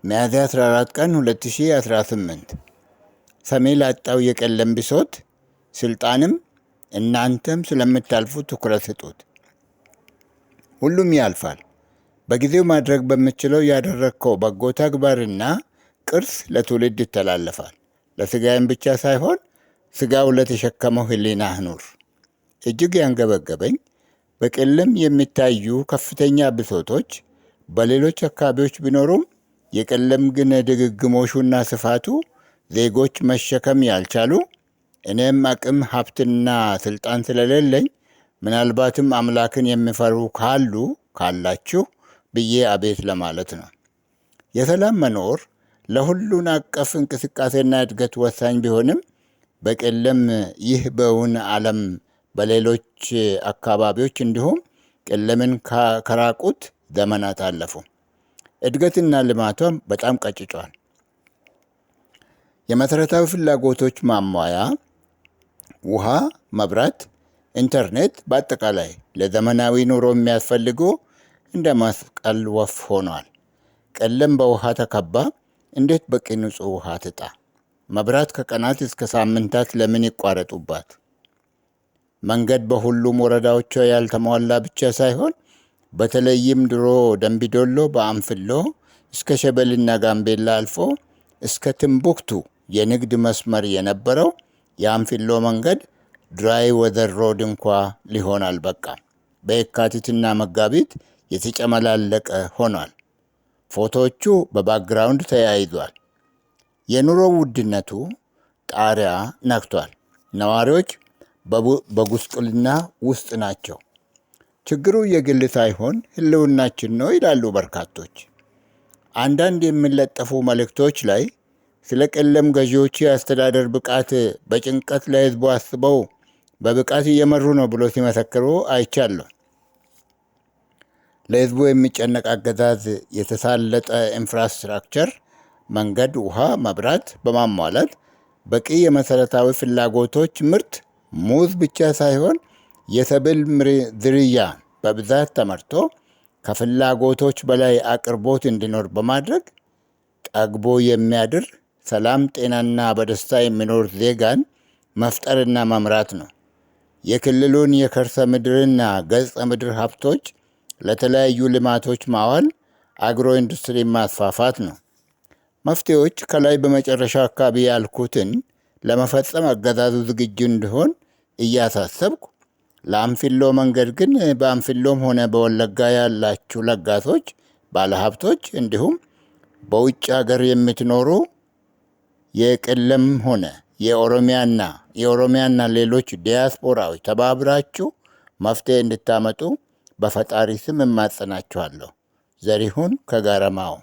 ሚያዝያ 14 ቀን 2018 ሰሜ ላጣው የቀለም ብሶት ስልጣንም እናንተም ስለምታልፉ ትኩረት ስጡት። ሁሉም ያልፋል። በጊዜው ማድረግ በምችለው ያደረግከው በጎ ተግባርና ቅርስ ለትውልድ ይተላለፋል። ለስጋዬም ብቻ ሳይሆን ስጋው ለተሸከመው ህሊናህ ኑር። እጅግ ያንገበገበኝ በቀለም የሚታዩ ከፍተኛ ብሶቶች በሌሎች አካባቢዎች ቢኖሩም የቀለም ግን ድግግሞሹና ስፋቱ ዜጎች መሸከም ያልቻሉ፣ እኔም አቅም ሀብትና ስልጣን ስለሌለኝ ምናልባትም አምላክን የሚፈሩ ካላችሁ ብዬ አቤት ለማለት ነው። የሰላም መኖር ለሁሉን አቀፍ እንቅስቃሴና እድገት ወሳኝ ቢሆንም በቀለም ይህ በውን ዓለም በሌሎች አካባቢዎች እንዲሁም ቀለምን ከራቁት ዘመናት አለፉ። እድገትና ልማቷም በጣም ቀጭጯል። የመሰረታዊ ፍላጎቶች ማሟያ ውሃ፣ መብራት፣ ኢንተርኔት በአጠቃላይ ለዘመናዊ ኑሮ የሚያስፈልጉ እንደ መስቀል ወፍ ሆኗል። ቀለም በውሃ ተከባ እንዴት በቂ ንጹህ ውሃ ትጣ? መብራት ከቀናት እስከ ሳምንታት ለምን ይቋረጡባት? መንገድ በሁሉም ወረዳዎቿ ያልተሟላ ብቻ ሳይሆን በተለይም ድሮ ደምቢዶሎ በአንፍሎ እስከ ሸበልና ጋምቤላ አልፎ እስከ ትምቡክቱ የንግድ መስመር የነበረው የአንፊሎ መንገድ ድራይ ወዘር ሮድ እንኳ ሊሆን አልበቃም። በየካቲትና መጋቢት የተጨመላለቀ ሆኗል። ፎቶዎቹ በባክግራውንድ ተያይዟል። የኑሮ ውድነቱ ጣሪያ ነክቷል። ነዋሪዎች በጉስቁልና ውስጥ ናቸው። ችግሩ የግል ሳይሆን ህልውናችን ነው ይላሉ በርካቶች። አንዳንድ የሚለጠፉ መልእክቶች ላይ ስለ ቀለም ገዢዎች የአስተዳደር ብቃት በጭንቀት ለህዝቡ አስበው በብቃት እየመሩ ነው ብሎ ሲመሰክሩ አይቻለሁ። ለህዝቡ የሚጨነቅ አገዛዝ የተሳለጠ ኢንፍራስትራክቸር፣ መንገድ፣ ውሃ፣ መብራት በማሟላት በቂ የመሰረታዊ ፍላጎቶች ምርት ሙዝ ብቻ ሳይሆን የሰብል ዝርያ በብዛት ተመርቶ ከፍላጎቶች በላይ አቅርቦት እንዲኖር በማድረግ ጠግቦ የሚያድር ሰላም፣ ጤናና በደስታ የሚኖር ዜጋን መፍጠርና መምራት ነው። የክልሉን የከርሰ ምድርና ገጸ ምድር ሀብቶች ለተለያዩ ልማቶች ማዋል አግሮ ኢንዱስትሪ ማስፋፋት ነው። መፍትሄዎች ከላይ በመጨረሻው አካባቢ ያልኩትን ለመፈጸም አገዛዙ ዝግጁ እንዲሆን እያሳሰብኩ፣ ለአንፊሎ መንገድ ግን በአንፊሎም ሆነ በወለጋ ያላችሁ ለጋሶች፣ ባለሀብቶች እንዲሁም በውጭ ሀገር የምትኖሩ የቀለም ሆነ የኦሮሚያና ሌሎች ዲያስፖራዎች ተባብራችሁ መፍትሄ እንድታመጡ በፈጣሪ ስም እማጸናችኋለሁ። ዘሪሁን ከጋረማው